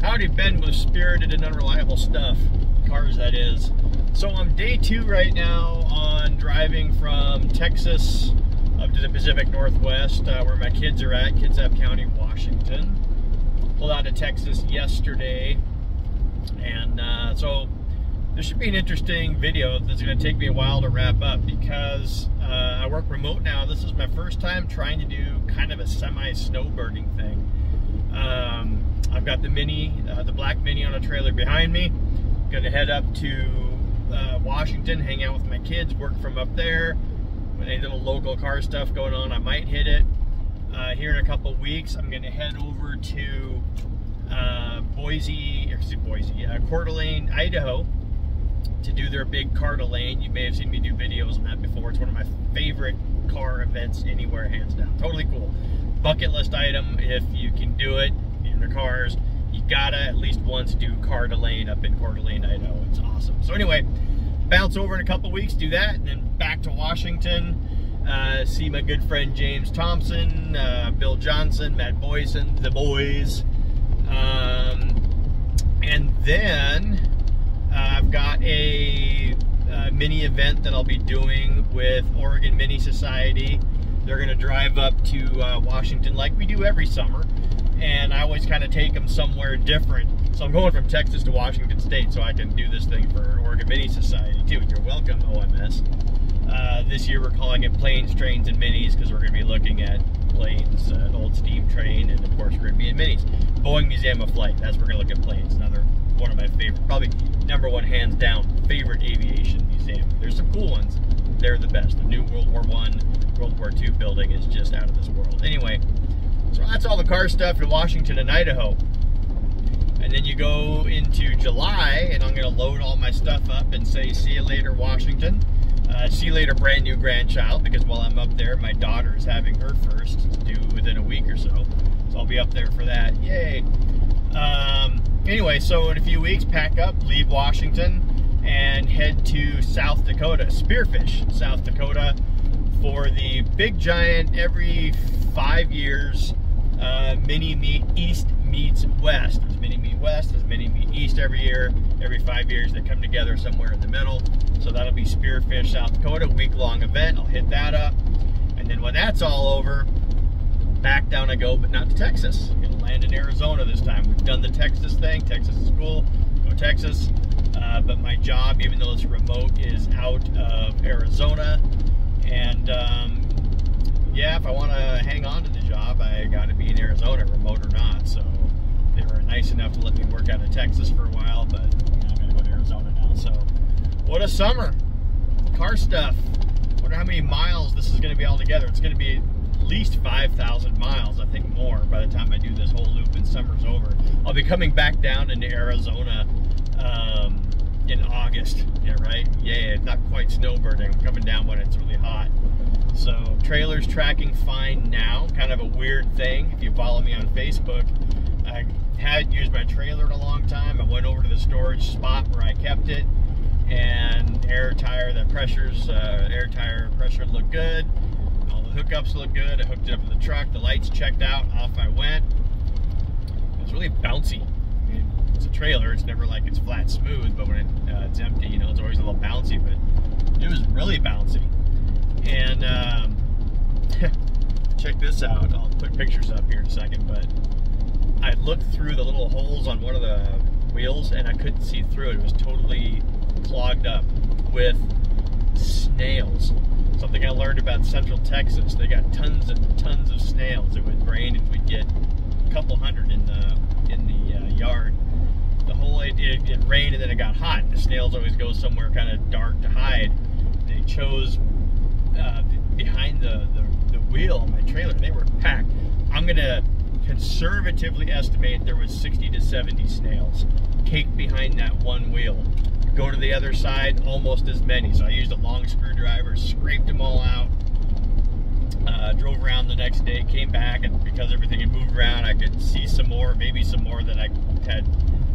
Howdy, Ben with Spirited and Unreliable Stuff. Cars, that is. So I'm day 2 right now on driving from Texas up to the Pacific Northwest, where my kids are at, Kitsap County, Washington. Pulled out of Texas yesterday, and so this should be an interesting video that's going to take me a while to wrap up because I work remote now. This is my first time trying to do kind of a semi-snowbirding thing. I've got the Mini, the black Mini on a trailer behind me. Going to head up to Washington, hang out with my kids, work from up there. With any little local car stuff going on, I might hit it. Here in a couple weeks, I'm going to head over to Coeur d'Alene, Idaho, to do their big Coeur d'Alene. You may have seen me do videos on that before. It's one of my favorite car events anywhere, hands down. Totally cool. Bucket list item. If you can do it in the cars, you gotta at least once do Coeur d'Alene up in Coeur d'Alene, Idaho. It's awesome. So anyway, bounce over in a couple weeks, do that, and then back to Washington. See my good friend James Thompson, Bill Johnson, Matt Boyson, the boys. And then I've got a mini event that I'll be doing with Oregon Mini Society. They're going to drive up to Washington like we do every summer, and I always kind of take them somewhere different. So I'm going from Texas to Washington State so I can do this thing for Oregon Mini Society too. You're welcome, OMS. This year we're calling it Planes, Trains, and Minis because we're going to be looking at planes, an old steam train, and of course we're going to be in minis. Boeing Museum of Flight, that's where we're going to look at planes. Another one of my favorite, probably #1 hands down, favorite aviation museum. There's some cool ones. They're the best. The new World War I, World War II building is just out of this world. Anyway, so that's all the car stuff in Washington and Idaho. And then you go into July, and I'm going to load all my stuff up and say, see you later, Washington. See you later, brand new grandchild, because while I'm up there, my daughter is having her first due within a week or so. So I'll be up there for that. Yay. Anyway, so in a few weeks, pack up, leave Washington, and head to South Dakota, Spearfish, South Dakota, for the big giant, every 5 years, Mini Meet East meets West. There's Mini Meet West, there's Mini Meet East every year. Every 5 years they come together somewhere in the middle. So that'll be Spearfish, South Dakota, week-long event. I'll hit that up. And then when that's all over, back down I go, but not to Texas. I'm gonna land in Arizona this time. We've done the Texas thing. Texas is cool. Go Texas. But my job, even though it's remote, is out of Arizona. And yeah, if I want to hang on to the job, I got to be in Arizona, remote or not. So they were nice enough to let me work out of Texas for a while, but you know, I'm going to go to Arizona now. So what a summer. Car stuff. Wonder how many miles this is going to be all together. It's going to be at least 5,000 miles, I think more, by the time I do this whole loop and summer's over. I'll be coming back down into Arizona in August. Yeah, right? Yeah, not quite snowbirding. I'm coming down when it's really hot. So trailer's tracking fine now. Kind of a weird thing. If you follow me on Facebook, I hadn't used my trailer in a long time. I went over to the storage spot where I kept it, and air tire pressure looked good. All the hookups look good. I hooked it up to the truck. The lights checked out. Off I went. It was really bouncy. I mean, it's a trailer. It's never like it's flat smooth, but when it's empty, you know, it's always a little bouncy. But it was really bouncy. And check this out. I'll put pictures up here in a second, but I looked through the little holes on one of the wheels and I couldn't see through it. It was totally clogged up with snails. Something I learned about Central Texas. They got tons and tons of snails. It would rain and we'd get a couple hundred in the yard. The whole it rained and then it got hot. The snails always go somewhere kind of dark to hide. They chose behind the wheel on my trailer. They were packed. I'm gonna conservatively estimate there was 60 to 70 snails caked behind that one wheel. Go to the other side, almost as many. So I used a long screwdriver, scraped them all out, drove around the next day, came back, and because everything had moved around, I could see some more, maybe some more that I had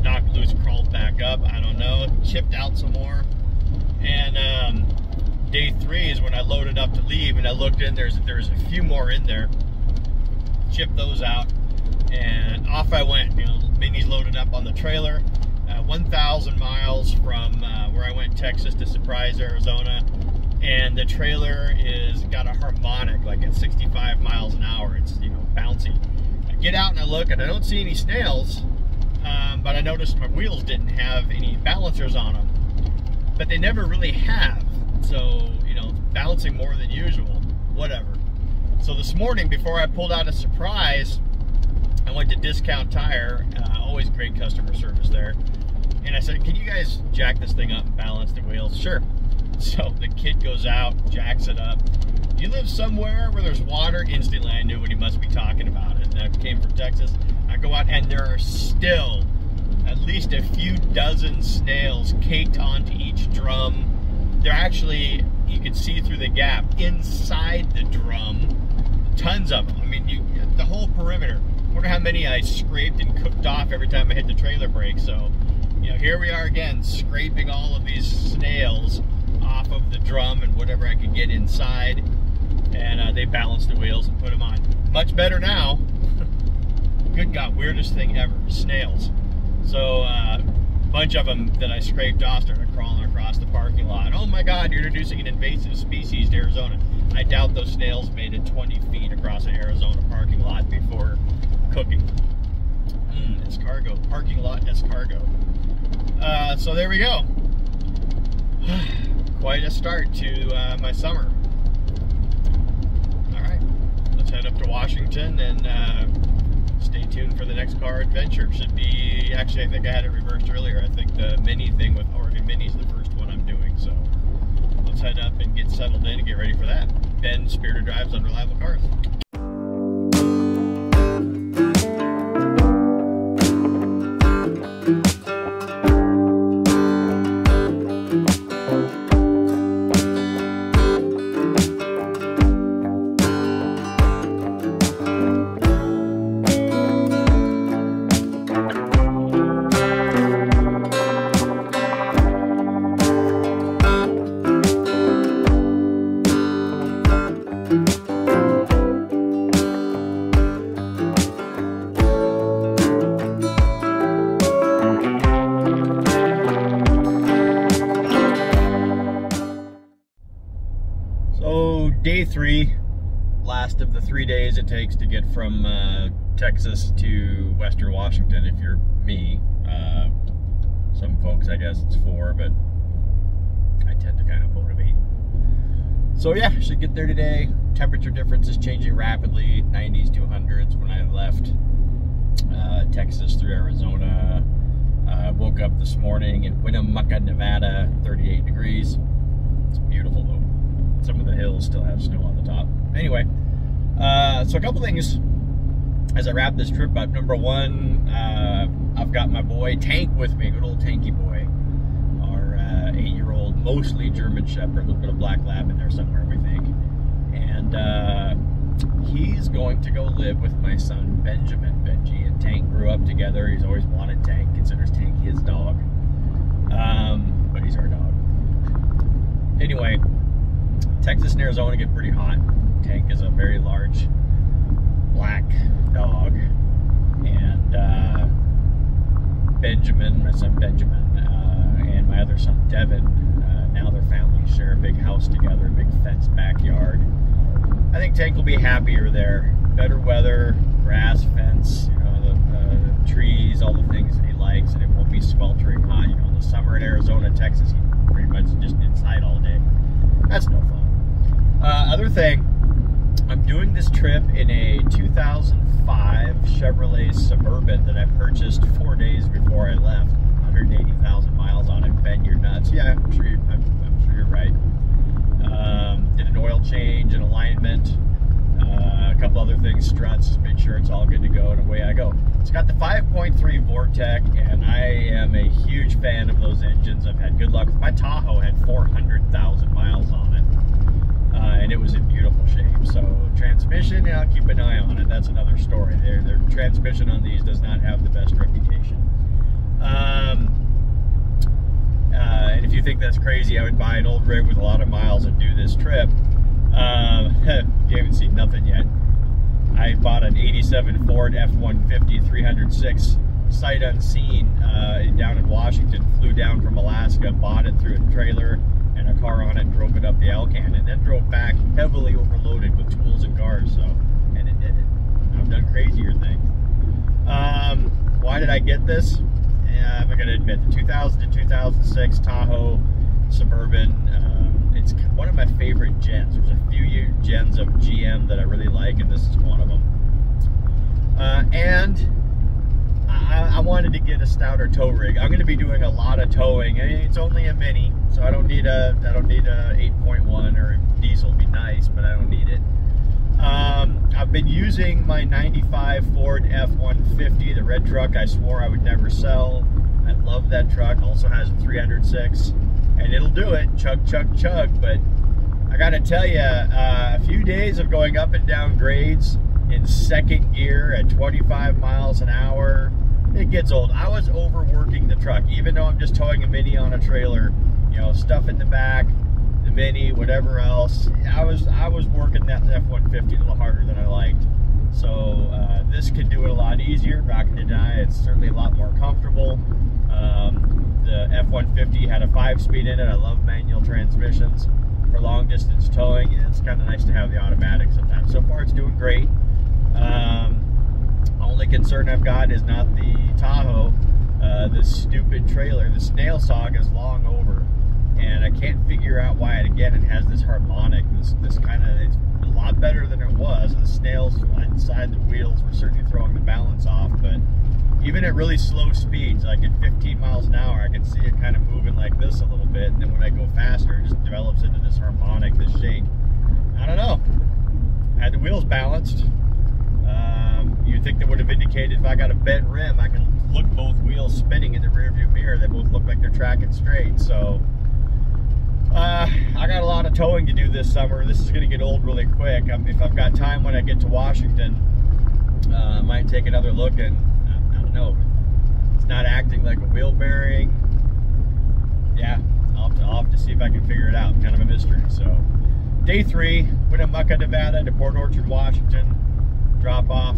knocked loose, crawled back up, I don't know, chipped out some more. And day 3 is when I loaded up to leave, and I looked in, there's a few more in there, chipped those out, and off I went. You know, Minis loaded up on the trailer. 1,000 miles from where I went Texas to Surprise, Arizona, and the trailer is got a harmonic like at 65 miles an hour. It's, you know, bouncy. I get out and I look and I don't see any snails, but I noticed my wheels didn't have any balancers on them, but they never really have. So, you know, bouncing more than usual, whatever. So this morning, before I pulled out a Surprise, I went to Discount Tire, always great customer service there, and I said, can you guys jack this thing up and balance the wheels? Sure. So the kid goes out, jacks it up. You live somewhere where there's water? Instantly I knew what he must be talking about. And I came from Texas. I go out and there are still at least a few dozen snails caked onto each drum. They're actually, you can see through the gap inside the drum, tons of them. I mean, the whole perimeter. I wonder how many I scraped and cooked off every time I hit the trailer brake. So, you know, here we are again, scraping all of these snails off of the drum and whatever I could get inside. And they balanced the wheels and put them on. Much better now. Good God, weirdest thing ever, snails. So, a bunch of them that I scraped off started crawling across the parking lot. Oh my God, you're introducing an invasive species to Arizona. I doubt those snails made it 20 feet across an Arizona parking lot before cooking. Escargot, parking lot escargot. So there we go. Quite a start to my summer. All right, let's head up to Washington and stay tuned for the next car adventure. Should be, actually I think I had it reversed earlier. I think the mini thing with Oregon Mini is the first one I'm doing. So let's head up and get settled in and get ready for that. Ben, Spirited Drives Unreliable Cars. Day 3, last of the 3 days it takes to get from Texas to Western Washington if you're me. Some folks, I guess it's 4, but I tend to kind of motivate. So yeah, should get there today. Temperature difference is changing rapidly, 90s to 100s when I left Texas through Arizona. Woke up this morning in Winnemucca, Nevada, 38 degrees. It's beautiful though. Some of the hills still have snow on the top. Anyway, so a couple things as I wrap this trip up. Number one, I've got my boy Tank with me, good old Tanky boy. Our 8-year-old, mostly German Shepherd, a little bit of Black Lab in there somewhere, we think. And he's going to go live with my son Benjamin. Benji and Tank grew up together. He's always wanted Tank, considers Tank his dog. But he's our dog. Anyway, Texas and Arizona get pretty hot. Tank is a very large black dog, and Benjamin, my son Benjamin, and my other son Devin, now their families share a big house together, a big fenced backyard. I think Tank will be happier there. Better weather, grass, fence, you know, the trees, all the things that he likes, and it won't be sweltering hot. You know, in the summer in Arizona, Texas, he's pretty much just inside all day. That's no fun. Other thing, I'm doing this trip in a 2005 Chevrolet Suburban that I purchased 4 days before I left. 180,000 miles on it. Ben, you're nuts. Yeah, I'm sure you're right. Did an oil change, an alignment, a couple other things, struts, just make sure it's all good to go, and away I go. It's got the 5.3 Vortec, and I am a huge fan of those engines. I've had good luck. My Tahoe had 400,000 miles on it, and it was in beautiful shape. So transmission, yeah, I'll keep an eye on it. That's another story. Their transmission on these does not have the best reputation. And if you think that's crazy, I would buy an old rig with a lot of miles and do this trip. You haven't seen nothing yet. I bought an 87 Ford F-150 306 sight unseen down in Washington. Flew down from Alaska, bought it through a trailer and a car on it, and drove it up the Alcan, and then drove back heavily overloaded with tools and cars. So, and it did it. I've done crazier things. Why did I get this? I'm going to admit, the 2000 to 2006 Tahoe Suburban. It's one of my favorite gens. There's a few gens of GM that I really like, and this is one of them. And I wanted to get a stouter tow rig. I'm going to be doing a lot of towing. I mean, it's only a mini, so I don't need a 8.1, or a diesel would be nice, but I don't need it. I've been using my 95 Ford F-150, the red truck I swore I would never sell. I love that truck. Also has a 306, and it'll do it. Chug, chug, chug. But I got to tell you, a few days of going up and down grades in second gear at 25 miles an hour, it gets old. I was overworking the truck, even though I'm just towing a mini on a trailer. You know, stuff in the back, the mini, whatever else. I was working that F-150 a little harder than I liked. So this could do it a lot easier. Not going to deny it's certainly a lot more comfortable. The F-150 had a 5-speed in it. I love manual transmissions for long distance towing. It's kind of nice to have the automatic sometimes. So far it's doing great. Only concern I've got is not the Tahoe. This stupid trailer, the snail sog is long over, and I can't figure out why it has this harmonic, this kind of, it's a lot better than it was. The snails inside the wheels were certainly throwing the balance off, but even at really slow speeds, like at 15 miles an hour, I can see it kind of moving like this a little bit, and then when I go faster, it just develops into this harmonic, this shake. I don't know. I had the wheels balanced. You'd think that would have indicated if I got a bent rim, I can look both wheels spinning in the rearview mirror. They both look like they're tracking straight. So I got a lot of towing to do this summer. This is going to get old really quick. If I've got time when I get to Washington, I might take another look, and I don't know, it's not acting like a wheel bearing. Yeah, I'll have to see if I can figure it out. Kind of a mystery. So day 3, Winnemucca, Nevada to Port Orchard, Washington. Drop off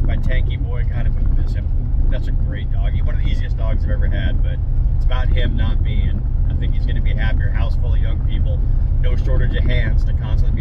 my tanky boy. God, I miss him. That's a great dog. He's one of the easiest dogs I've ever had, but it's about him, not me, and I think he's going to be a happier house full of young people. No shortage of hands to constantly